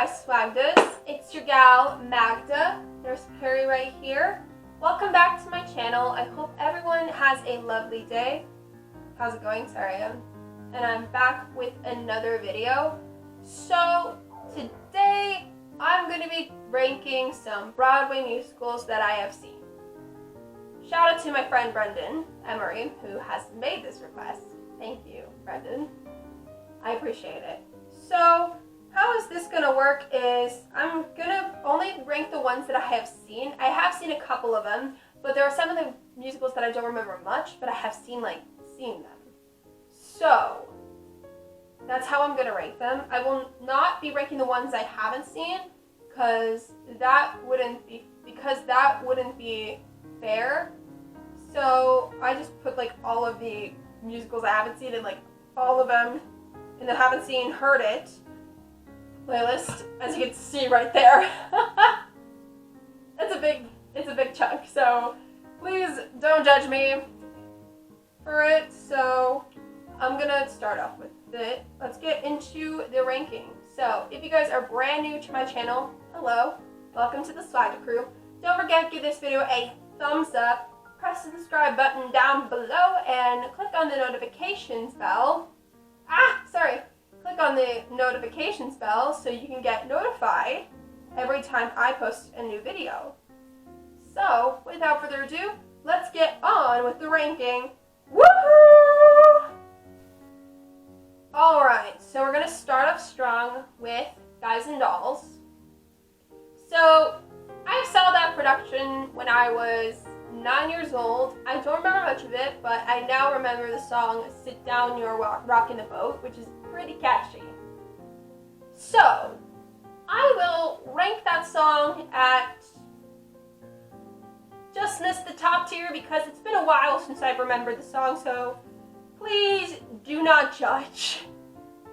TheClassicMagdas. It's your gal, Magda. There's Perry right here. Welcome back to my channel. I hope everyone has a lovely day. How's it going? Sorry, and I'm back with another video. So today I'm going to be ranking some Broadway musicals that I have seen. Shout out to my friend Brendan Emery, who has made this request. Thank you, Brendan. I appreciate it. So how is this going to work is I'm going to only rank the ones that I have seen. I have seen a couple of them, but there are some of the musicals that I don't remember much, but I have seen them. So that's how I'm going to rank them. I will not be ranking the ones I haven't seen because that wouldn't be fair. So I just put all of the musicals I haven't seen and all of them in the haven't seen heard it playlist, as you can see right there. It's a big chunk, so please don't judge me for it. So I'm gonna start off with it. Let's get into the ranking. So if you guys are brand new to my channel, hello, welcome to the Swagger crew. Don't forget to give this video a thumbs up, press the subscribe button down below, and click on the notifications bell. Click on the notifications bell so you can get notified every time I post a new video. So, without further ado, let's get on with the ranking. Woohoo! Alright, so we're going to start off strong with Guys and Dolls. So, I saw that production when I was 9 years old. I don't remember much of it, but I now remember the song Sit Down, You're Rockin' the Boat, which is pretty catchy. So, I will rank that song at just missed the top tier because it's been a while since I've remembered the song, so please do not judge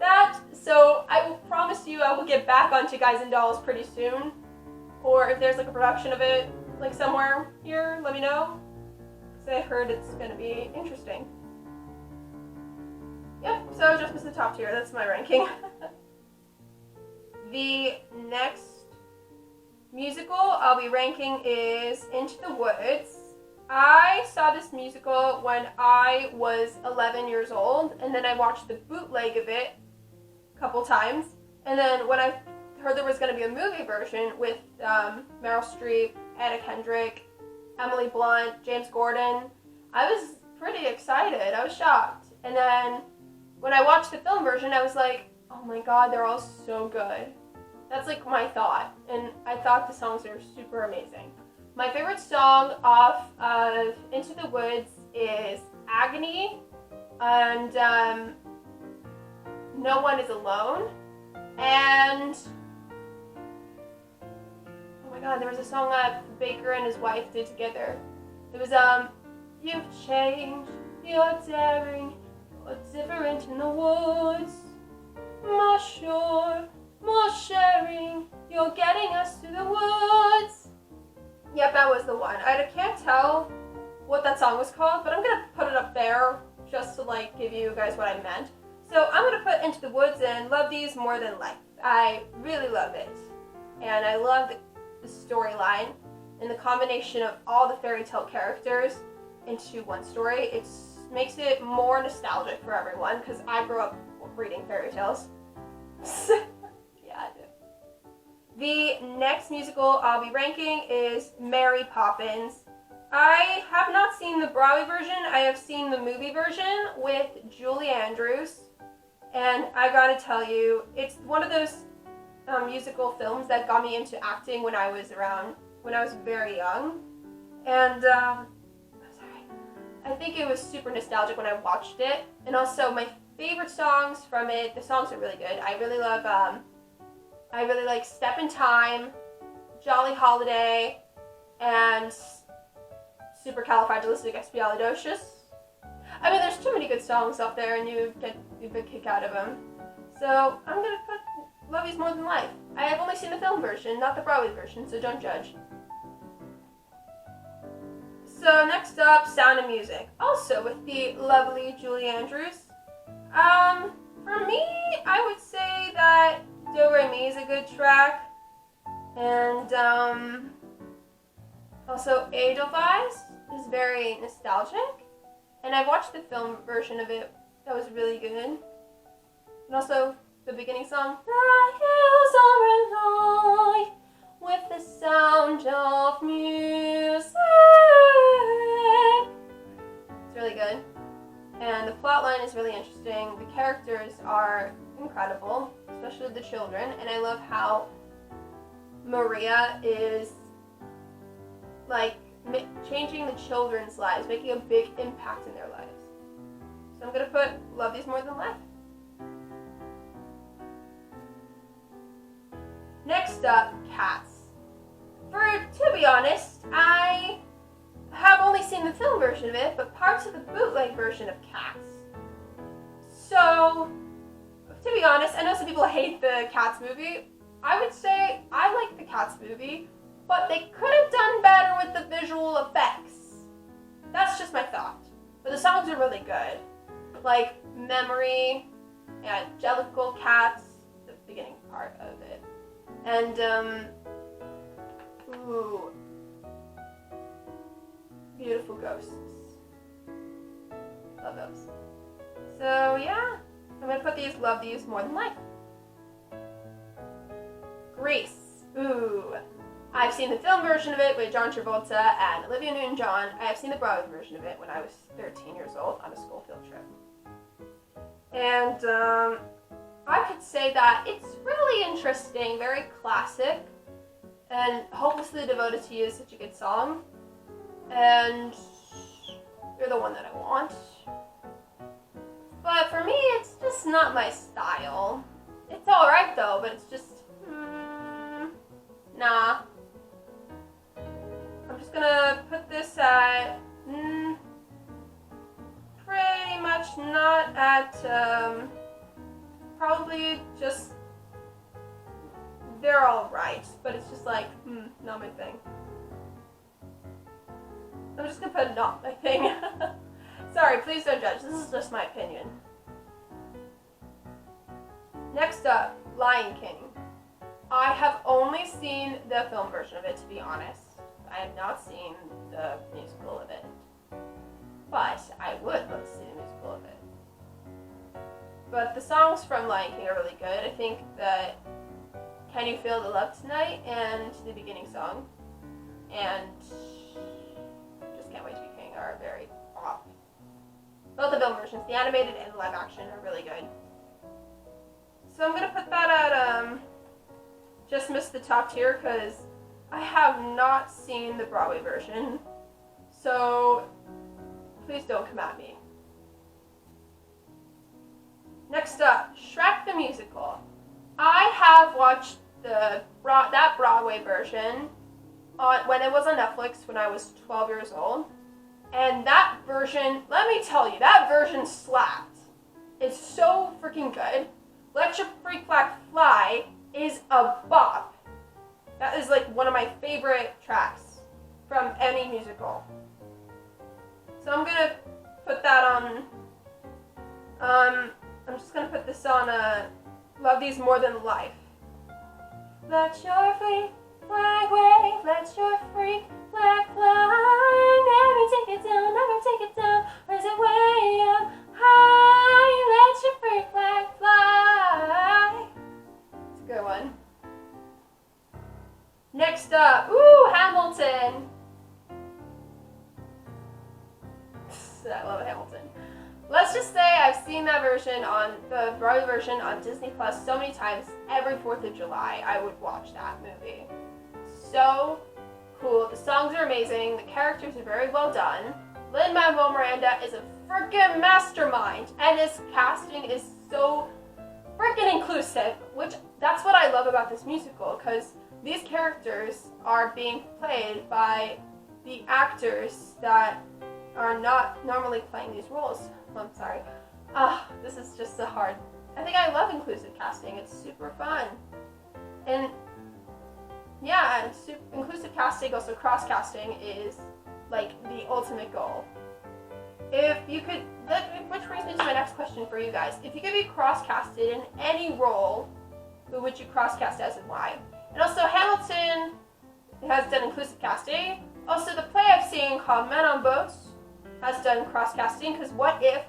that. So I will promise you I will get back onto Guys and Dolls pretty soon, or if there's a production of it somewhere here, let me know, because I heard it's gonna be interesting. Yep, so just missed the top tier. That's my ranking. The next musical I'll be ranking is Into the Woods. I saw this musical when I was 11 years old, and then I watched the bootleg of it a couple times, and then when I heard there was going to be a movie version with Meryl Streep, Anna Kendrick, Emily Blunt, James Gordon, I was pretty excited. I was shocked. And then when I watched the film version, I was like, oh my god, they're all so good. That's my thought. And I thought the songs are super amazing. My favorite song off of Into the Woods is Agony and No One Is Alone. And oh my god, there was a song that Baker and his wife did together. It was You've changed, you're daring, you're different in the woods. More sure, more sharing, you're getting us to the woods. Yep, that was the one. I can't tell what that song was called, but I'm gonna put it up there just to give you guys what I meant. So I'm gonna put Into the Woods and Love These More Than Life. I really love it, and I love the storyline and the combination of all the fairy tale characters into one story. It makes it more nostalgic for everyone because I grew up reading fairy tales. Yeah, I do. The next musical I'll be ranking is Mary Poppins. I have not seen the Broadway version. I have seen the movie version with Julie Andrews, and I gotta tell you, it's one of those musical films that got me into acting when I was very young, and I think it was super nostalgic when I watched it. And also my favorite songs from it, the songs are really good. I really like Step in Time, Jolly Holiday, and Supercalifragilisticexpialidocious. I mean, there's too many good songs up there and you get a big kick out of them. So I'm gonna put Love You's More Than Life. I have only seen the film version, not the Broadway version, so don't judge. So next up, Sound of Music. Also with the lovely Julie Andrews. For me, I would say that Do Re Mi is a good track. And also Edelweiss is very nostalgic. And I watched the film version of it. That was really good. And also the beginning song, the hills are alive with the sound of music. It's really good. And the plot line is really interesting. The characters are incredible, especially the children. And I love how Maria is like changing the children's lives, making a big impact in their lives. So I'm gonna put Love These More Than Life. Next up, Cats. To be honest, I have only seen the film version of it, but parts of the bootleg version of Cats. So, to be honest, I know some people hate the Cats movie. I would say I like the Cats movie, but they could have done better with the visual effects. That's just my thought. But the songs are really good. Like Memory, Angelical Cats, the beginning part of it. And, ooh, Beautiful Ghosts. Love those. So, yeah, I'm going to put these Love These More Than Life. Grease. Ooh. I've seen the film version of it with John Travolta and Olivia Newton-John. I have seen the Broadway version of it when I was 13 years old on a school field trip. And, I could say that it's really interesting, very classic, and Hopelessly Devoted to You is such a good song, and you're the one that I want. But for me, it's just not my style. It's alright though, but it's just, nah. I'm just gonna put this at, pretty much not at, probably just, they're alright, but it's just like, not my thing. I'm just gonna put not my thing. Sorry, please don't judge, this is just my opinion. Next up, Lion King. I have only seen the film version of it, to be honest. I have not seen the musical of it. But I would love to see the musical of it. But the songs from Lion King are really good. I think that Can You Feel the Love Tonight and the beginning song and Just Can't Wait to Be King are very pop. Both the film versions, the animated and the live action, are really good. So I'm going to put that at just missed the top tier because I have not seen the Broadway version. So please don't come at me. Next up, Shrek the Musical. I have watched that Broadway version when it was on Netflix when I was 12 years old. And that version, let me tell you, that version slapped. It's so freaking good. Let Your Freak Flag Fly is a bop. That is like one of my favorite tracks from any musical. So I'm going to put that on, I'm just going to put this on Love These More Than Life. Let your freak flag wave, let your freak flag fly. Never take it down, never take it down. Raise it way up high. Let your freak flag fly. It's a good one. Next up, Hamilton. I love Hamilton. Let's just say I've seen that version on the Broadway version on Disney Plus so many times. Every 4th of July, I would watch that movie. So cool. The songs are amazing. The characters are very well done. Lin-Manuel Miranda is a freaking mastermind, and his casting is so freaking inclusive, which that's what I love about this musical, because these characters are being played by the actors that are not normally playing these roles. I'm sorry. This is just so hard. I think I love inclusive casting. It's super fun. And yeah, inclusive casting, also cross casting, is like the ultimate goal. If you could, which brings me to my next question for you guys. If you could be cross casted in any role, who would you cross-cast as and why? And also Hamilton has done inclusive casting. Also the play I've seen called Men on Boats has done cross-casting, because what if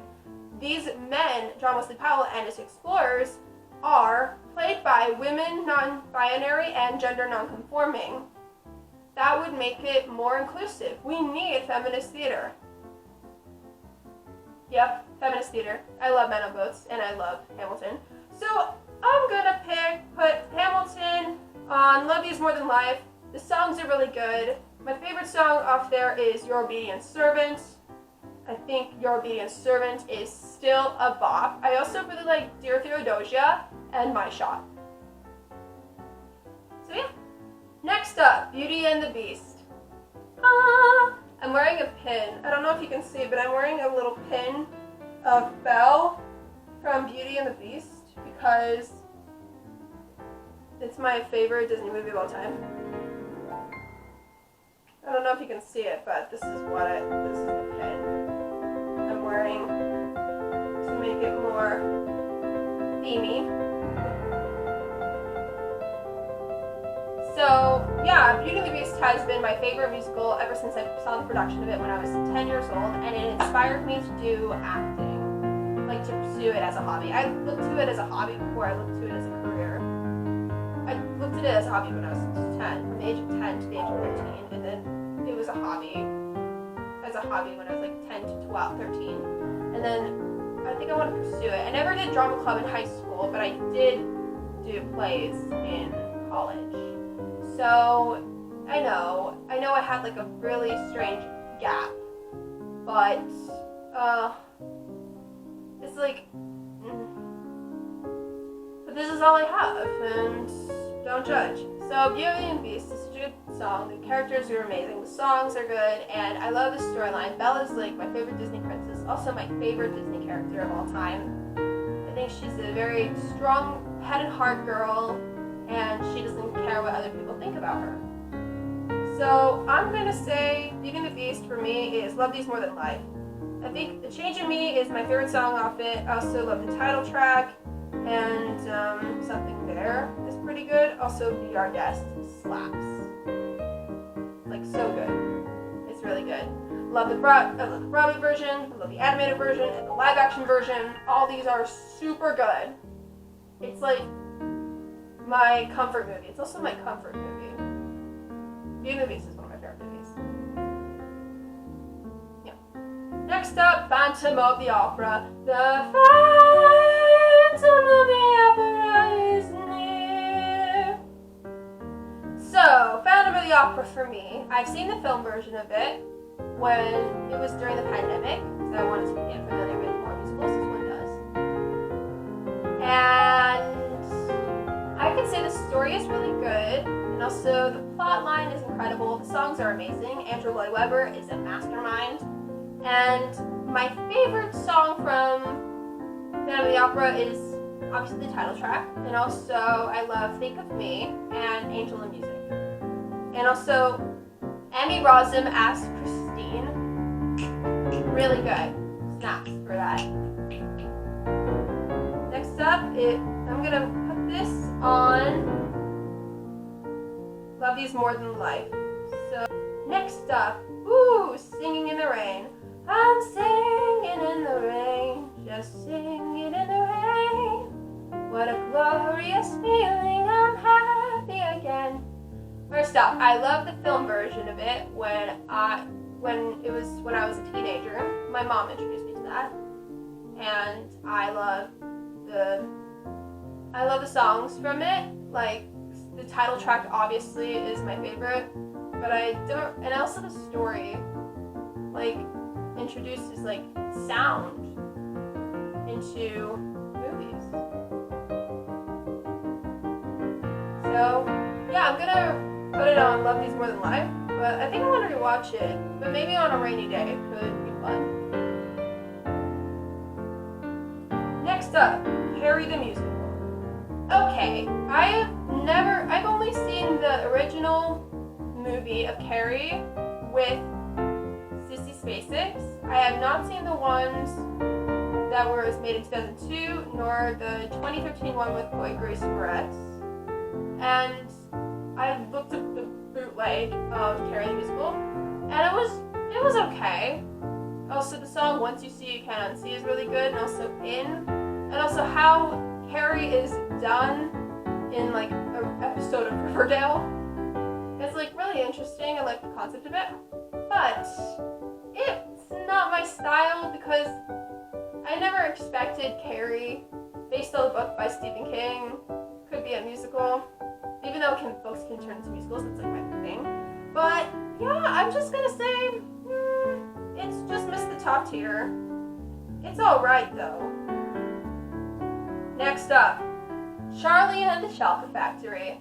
these men, John Wesley Powell and his explorers, are played by women, non-binary, and gender non-conforming? That would make it more inclusive. We need feminist theater. Yep, feminist theater. I love Men on Boats, and I love Hamilton. So I'm gonna put Hamilton on Love These More Than Life. The songs are really good. My favorite song off there is Your Obedient Servant. I think Your Obedient Servant is still a bop. I also really like Dear Theodosia and My Shot. So yeah. Next up, Beauty and the Beast. I'm wearing a pin. I don't know if you can see, but I'm wearing a little pin of Belle from Beauty and the Beast because it's my favorite Disney movie of all time. I don't know if you can see it, but this is the pin I'm wearing to make it more themey. So yeah, Beauty and the Beast has been my favorite musical ever since I saw the production of it when I was 10 years old, and it inspired me to do acting, like to pursue it as a hobby. I looked to it as a hobby before I looked to it as a career. I looked at it as a hobby when I was 10, from the age of 10 to the age of 13, and then it was a hobby when I was like 10 to 12, 13, and then I think I want to pursue it. I never did drama club in high school, but I did do plays in college. So I know I had like a really strange gap, but it's like, but this is all I have, and don't judge. So Beauty and the Beast is such a good song. The characters are amazing, the songs are good, and I love the storyline. Bella's like my favorite Disney princess, also my favorite Disney character of all time. I think she's a very strong head and heart girl, and she doesn't care what other people think about her. So I'm going to say Beauty and the Beast for me is Love These More Than Life. I think The Change in Me is my favorite song off it. I also love the title track, and Something There is pretty good. Also Be Our Guest slaps. Like so good. It's really good. I love the Broadway version, I love the animated version, and the live action version. All these are super good. It's like my comfort movie. It's also my comfort movie. Beauty and the Beast is one of my favorite movies. Yeah. Next up, Phantom of the Opera. The Phantom of the Opera is near. So, Phantom of the Opera for me, I've seen the film version of it when it was during the pandemic, because I wanted to get familiar with more musicals, as one does. And I can say the story is really good, and also the plot line is incredible. The songs are amazing. Andrew Lloyd Webber is a mastermind. And my favorite song from Phantom of the Opera is obviously the title track, and also I love Think of Me and Angel in Music. And also Emmy Rossum as Christine. Really good. Snaps for that. Next up, I'm gonna put this on Love These More Than Life. So next up, Singing in the Rain. I'm singing in the rain, just singing in the rain. What a glorious feeling, I'm happy again. First up, I love the film version of it when I was a teenager. My mom introduced me to that. And I love the songs from it. Like the title track obviously is my favorite, but and also the story like introduces like sound into movies. So yeah, I'm gonna put it on Love These More Than Life, but I think I want to rewatch it, but maybe on a rainy day it could be fun. Next up, Carrie the Musical. Okay, I've only seen the original movie of Carrie with Sissy Spacek. I have not seen the ones that were made in 2002, nor the 2013 one with Chloe Grace Moretz. and I looked up the bootleg of Carrie the Musical, and it was okay. Also, the song "Once You See You Can't Unsee" is really good, and also and also how Carrie is done in like an episode of Riverdale. It's like really interesting. I like the concept of it, but it's not my style because I never expected Carrie, based on the book by Stephen King, could be a musical. Even though books can turn into musicals, that's like my thing. But yeah, I'm just gonna say it's just missed the top tier. It's alright though. Next up, Charlie and the Chocolate Factory.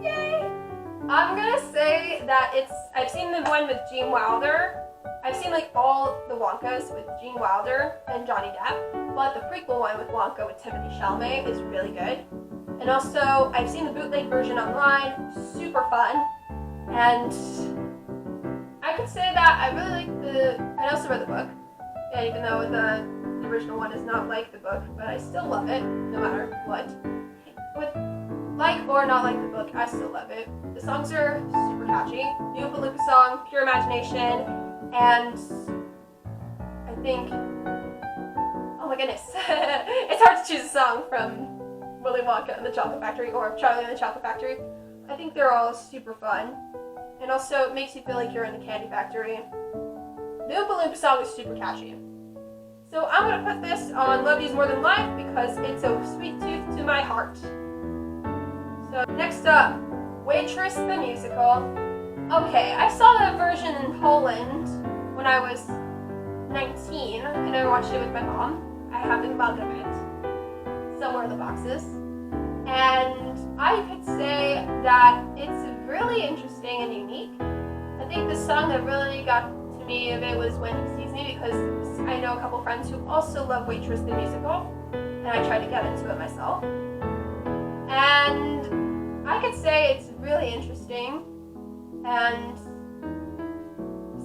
Yay! I'm gonna say that I've seen the one with Gene Wilder. I've seen like all the Wonkas with Gene Wilder and Johnny Depp, but the prequel one with Wonka with Timothée Chalamet is really good. And also, I've seen the bootleg version online, super fun. And I could say that I really like I also read the book, yeah, even though the original one is not like the book, but I still love it, no matter what. With like or not like the book, I still love it. The songs are super catchy. The Oompa Loompa song, Pure Imagination, and I think, oh my goodness, it's hard to choose a song from Willy Wonka and the Chocolate Factory or Charlie and the Chocolate Factory. I think they're all super fun, and also it makes you feel like you're in the candy factory. The Oompa Loompa song is super catchy. So I'm going to put this on Love These More Than Life because it's a sweet tooth to my heart. So next up, Waitress the Musical. Okay, I saw the version in Poland when I was 19 and I watched it with my mom. I have the mug of it somewhere in the boxes. And I could say that it's really interesting and unique. I think the song that really got to me of it was When He Sees Me, because I know a couple friends who also love Waitress the Musical, and I tried to get into it myself. And I could say it's really interesting, and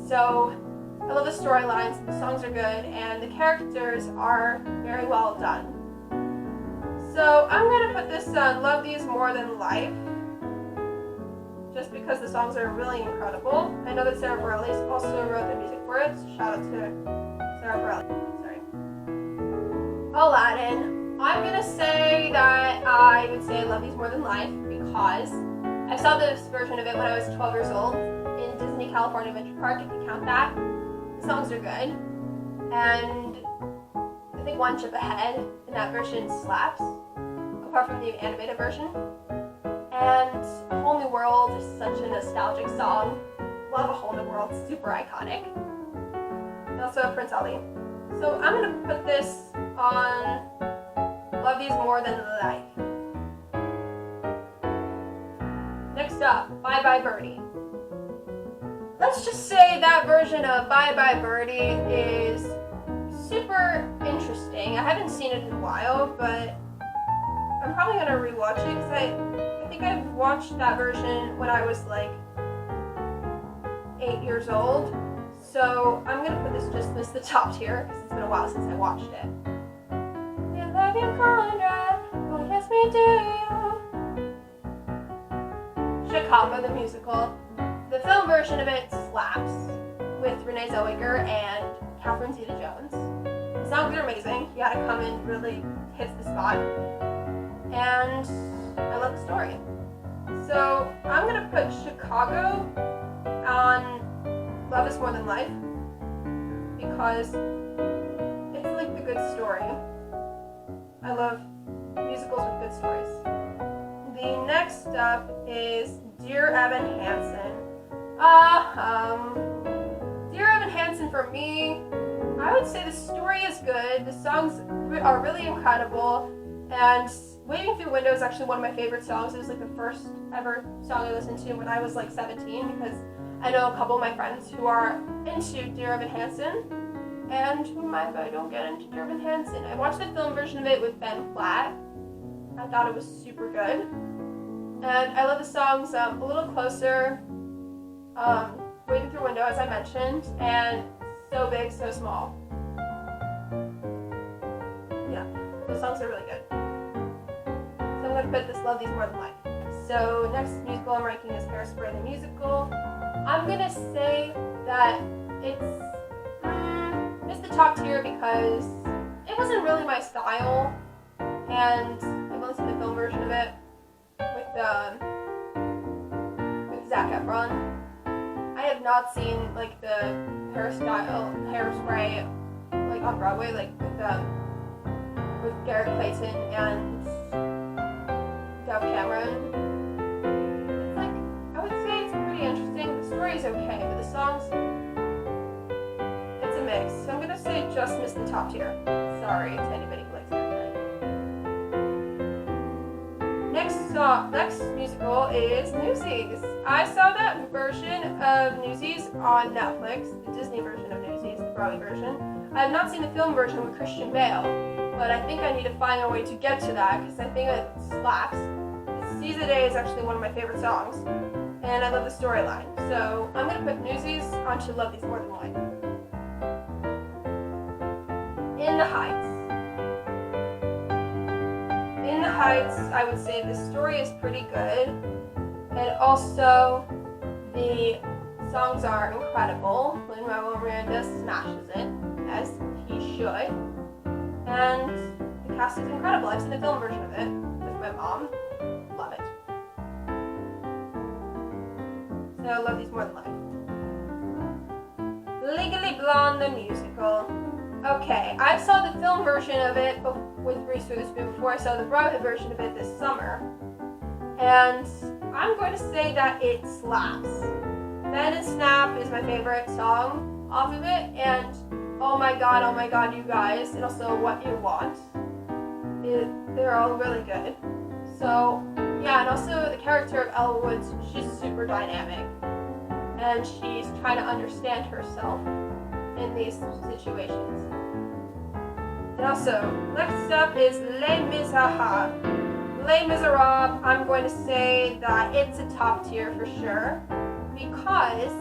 so I love the storylines, the songs are good, and the characters are very well done. So I'm going to put this on Love These More Than Life, just because the songs are really incredible. I know that Sarah Bareilles also wrote the music for it, so shout out to Sarah Bareilles. Sorry. Aladdin. I'm going to say that I would say Love These More Than Life because I saw this version of it when I was 12 years old in Disney California Adventure Park, if you count that. The songs are good, and I think One Chip Ahead in that version slaps, apart from the animated version. And A Whole New World is such a nostalgic song. Love A Whole New World, super iconic. And also Prince Ali. So I'm going to put this on Love These More Than Life. Next up, Bye Bye Birdie. Let's just say that version of Bye Bye Birdie is super interesting. I haven't seen it in a while, but I'm probably going to rewatch it because I think I've watched that version when I was like 8 years old. So I'm going to put this just as the top tier because it's been a while since I watched it. You love you, Conrad. Oh, yes, we do. Chicago the Musical. The film version of it slaps with Renee Zellweger and Catherine Zeta-Jones. The songs are amazing. Kiana Cummins really hits the spot. And I love the story. So I'm going to put Chicago on Love Is More Than Life because it's like the good story. I love musicals with good stories. The next up is Dear Evan Hansen. Dear Evan Hansen for me, I would say the story is good, the songs are really incredible, and Waving Through Windows is actually one of my favorite songs. It was like the first ever song I listened to when I was like 17 because I know a couple of my friends who are into Dear Evan Hansen and who might I don't get into Dear Evan Hansen. I watched the film version of it with Ben Platt. I thought it was super good. And I love the songs A Little Closer, Waving Through Window, as I mentioned, and So Big, So Small. Yeah, those songs are really good. So I'm going to put this Love These More Than Life. So next musical I'm ranking is Hairspray the musical. I'm gonna say that it's missed the top tier because it wasn't really my style, and I've only seen the film version of it with Zac Efron. I have not seen like the Hairspray like on Broadway, like with Garrett Clayton and Dove Cameron. It's like, I would say it's pretty interesting. The story is okay, but the songs, it's a mix. So I'm gonna say just missed the top tier. Sorry to anybody who likes it. Next musical is Newsies. I saw that version of Newsies on Netflix, the Disney version of Newsies, the Broadway version. I have not seen the film version with Christian Bale, but I think I need to find a way to get to that because I think it slaps. Seize the Day is actually one of my favorite songs, and I love the storyline. So I'm going to put Newsies onto Love These More Than Life. In the Heights. In the Heights, I would say the story is pretty good, and also the songs are incredible. Lin-Manuel Miranda smashes it, as he should, and the cast is incredible. I've seen the film version of it with my mom. Love it. So I love these more than life. Legally Blonde the musical. Okay, I saw the film version of it with Reese Witherspoon before I saw the Broadway version of it this summer, and I'm going to say that it slaps. Then and Snap is my favorite song off of it, and oh my god, you guys, and also What You Want. They're all really good. So, yeah, and also the character of Elle Woods, she's super dynamic, and she's trying to understand herself in these situations. And also, next up is Les Miserables. Les Miserables, I'm going to say that it's a top tier for sure, because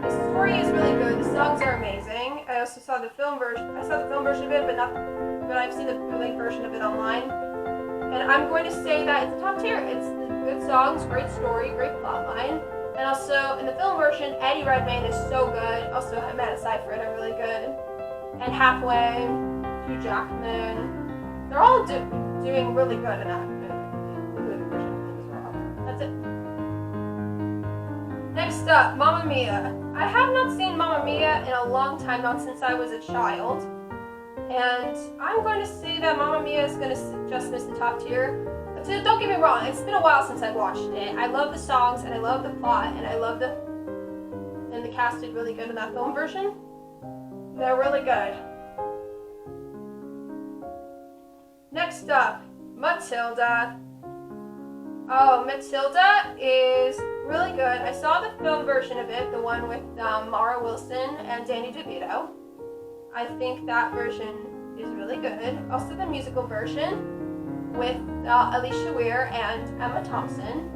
the story is really good, the songs are amazing. I also saw the film version. I saw the film version of it, but I've seen the bootleg version of it online. And I'm going to say that it's a top tier. It's good songs, great story, great plotline. And also, in the film version, Eddie Redmayne is so good. Also, Amanda Seyfried are really good. And Hathaway, Hugh Jackman, they're all doing really good in that movie. The movie version as well. That's it. Next up, Mamma Mia. I have not seen Mamma Mia in a long time, not since I was a child. And I'm going to say that Mamma Mia is going to just miss the top tier. But don't get me wrong, it's been a while since I watched it. I love the songs, and I love the plot, and and the cast did really good in that film version. They're really good. Next up, Matilda. Oh, Matilda is really good. I saw the film version of it, the one with Mara Wilson and Danny DeVito. I think that version is really good. Also the musical version with Alicia Weir and Emma Thompson.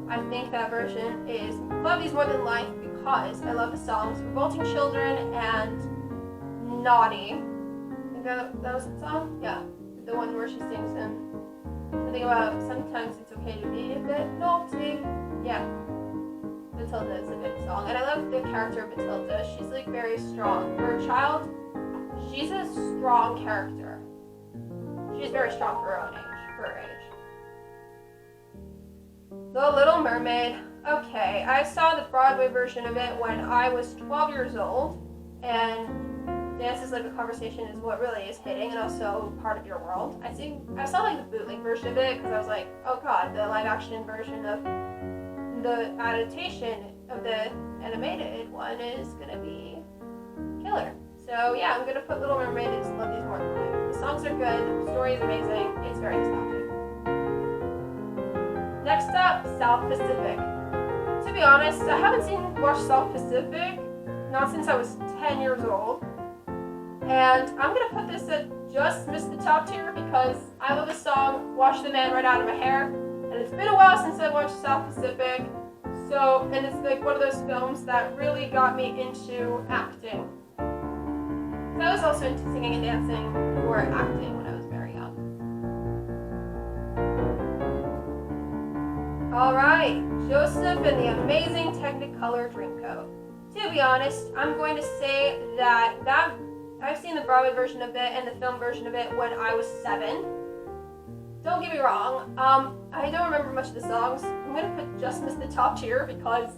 I think that version is Love These More Than Life because I love the songs Revolting Children and Naughty. I think that was the song? Yeah. The one where she sings something about sometimes it's okay to be a bit naughty. Yeah. Matilda is a good song. And I love the character of Matilda. She's like very strong. For a child, she's a strong character. She's very strong for her age. The Little Mermaid. Okay, I saw the Broadway version of it when I was 12 years old, and Dance is Like a Conversation is what really is hitting, and also Part of Your World. I saw like the bootleg version of it because I was like, oh god, the live action version of the adaptation of the animated one is gonna be killer. So yeah, I'm gonna put Little Mermaid and just Love These More Than Life. The songs are good, the story is amazing, it's very nostalgic. Next up, South Pacific. To be honest, I haven't watched South Pacific not since I was 10 years old. And I'm gonna put this at just missed the top tier because I love the song Wash the Man Right Out of My Hair. And it's been a while since I watched South Pacific. So, and it's like one of those films that really got me into acting. So I was also into singing and dancing or acting when I was very young. Alright, Joseph and the Amazing Technicolor Dreamcoat. To be honest, I'm going to say that I've seen the Broadway version of it and the film version of it when I was 7. Don't get me wrong, I don't remember much of the songs. I'm going to put Just Miss the top tier because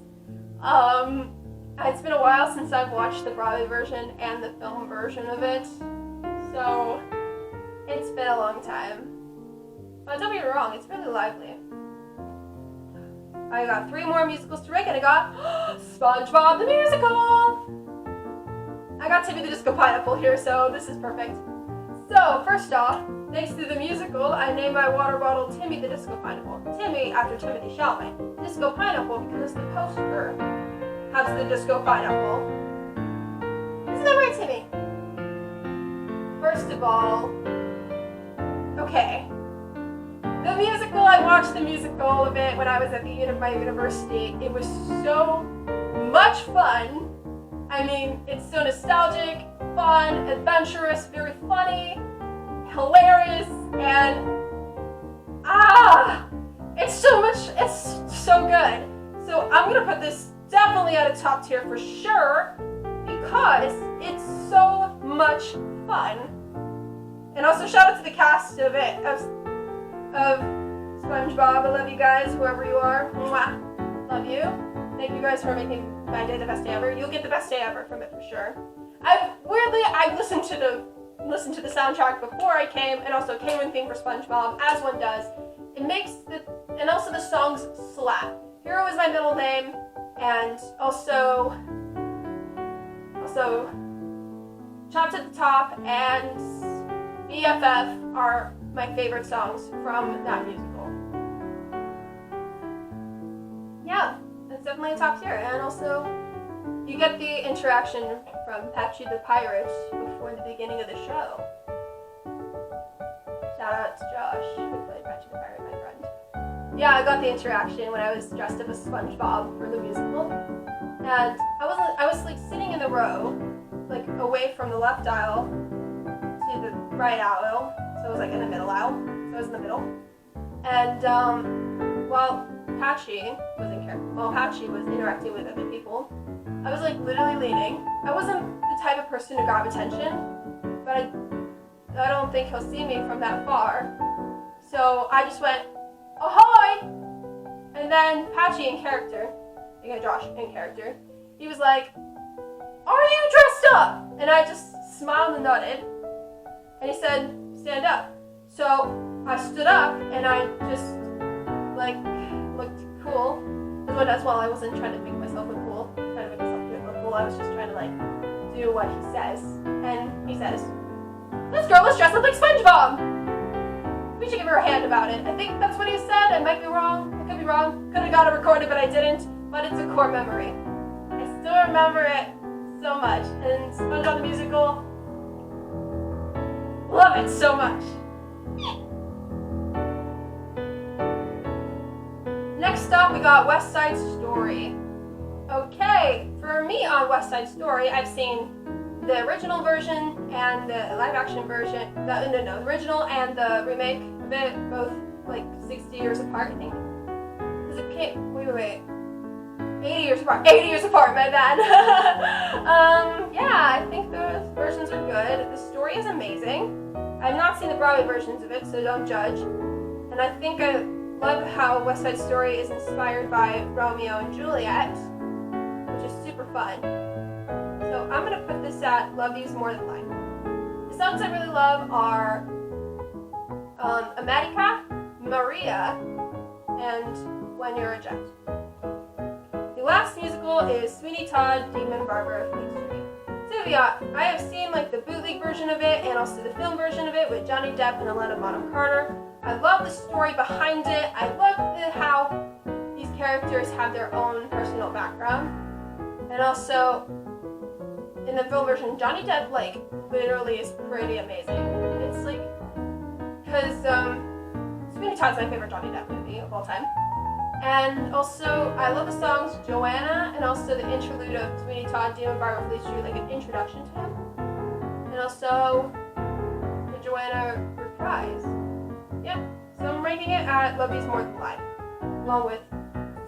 it's been a while since I've watched the Broadway version and the film version of it. So, it's been a long time. But don't get me wrong, it's really lively. I got 3 more musicals to rank and I got SpongeBob the Musical! I got Timmy the Disco Pineapple here, so this is perfect. So, first off, thanks to the musical, I named my water bottle Timmy the Disco Pineapple. Timmy after Timothy Chalamet. Disco Pineapple because the poster has the Disco Pineapple. Isn't that right, Timmy? First of all, okay. The musical, I watched the musical of it when I was at my university. It was so much fun. I mean, it's so nostalgic, fun, adventurous, very funny, hilarious, and it's so good. So I'm gonna put this definitely at a top tier for sure because it's so much fun. And also shout out to the cast of SpongeBob. I love you guys, whoever you are. Mwah. Love you. Thank you guys for making my day the best day ever. You'll get the best day ever from it for sure. I listened to the soundtrack before I came, and also came in theme for SpongeBob, as one does. And also the songs slap. Hero is my middle name, and also Chopped at the Top and BFF are my favorite songs from that musical. Yeah, that's definitely a top tier. And also, you get the interaction from Patchy the Pirate before the beginning of the show. Shout out to Josh, who played Patchy the Pirate, my friend. Yeah, I got the interaction when I was dressed up as SpongeBob for the musical. And I was like sitting in the row, like away from the left aisle to the right aisle. So it was like in the middle aisle. So I was in the middle. And while Patchy was interacting with other people, I was like literally leaning. I wasn't the type of person to grab attention, but I don't think he'll see me from that far. So I just went, ahoy! And then Patchy in character, Josh in character, he was like, are you dressed up? And I just smiled and nodded. And he said, stand up. So I stood up and I just like looked cool. As well, I wasn't trying to make myself look cool. I was just trying to like do what he says. And he says, this girl is dressed up like SpongeBob. We should give her a hand about it. I think that's what he said. I might be wrong. I could be wrong. Could have got it recorded, but I didn't. But it's a core memory. I still remember it so much. And SpongeBob the Musical, love it so much. Next up, we got West Side Story. Okay, for me on West Side Story, I've seen the original version and the live-action version. The original and the remake of it, both like 60 years apart, I think. Because it came, wait. 80 years apart. 80 years apart, my bad. Yeah, I think those versions are good. The story is amazing. I've not seen the Broadway versions of it, so don't judge. And I think I love how West Side Story is inspired by Romeo and Juliet, which is super fun. So I'm going to put this at Love You's More Than Life. The songs I really love are America, Maria, and When You're a Jet. The last musical is Sweeney Todd, Demon Barber of Fleet Street. So yeah, I have seen like the bootleg version of it and also the film version of it with Johnny Depp and Helena Bonham Carter. I love the story behind it. I love how these characters have their own personal background. And also, in the film version, Johnny Depp, like, literally is pretty amazing. It's like, because Sweeney Todd's my favorite Johnny Depp movie of all time. And also, I love the songs Joanna and also the interlude of Sweeney Todd, Demon Barber, Fleet Street, like an introduction to him. And also, the Joanna reprise. Yeah, so I'm ranking it at Love You's More Than Life. along with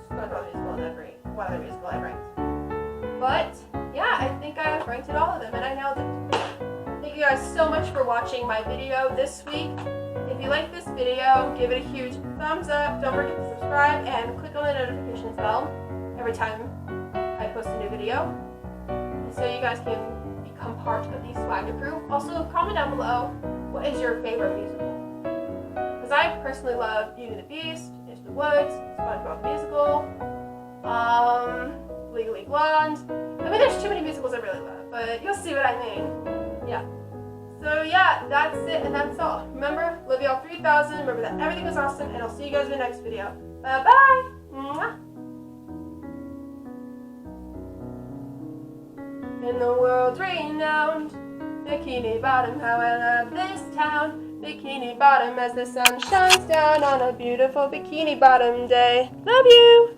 SpongeBob musical and every one other musical I've ranked. But yeah, I think I've ranked all of them and I nailed it. Thank you guys so much for watching my video this week. If you like this video, give it a huge thumbs up. Don't forget to subscribe and click on the notifications bell every time I post a new video. And so you guys can become part of the Swagger crew. Also, comment down below, what is your favorite musical? Because I personally love Beauty and the Beast, Into the Woods, SpongeBob the Musical, Legally Blonde. I mean, there's too many musicals I really love, but you'll see what I mean. Yeah. So yeah, that's it and that's all. Remember, love y'all 3000. Remember that everything was awesome, and I'll see you guys in the next video. Bye-bye. Mwah. In the world renowned Bikini Bottom, how I love this town. Bikini Bottom as the sun shines down on a beautiful Bikini Bottom day. Love you!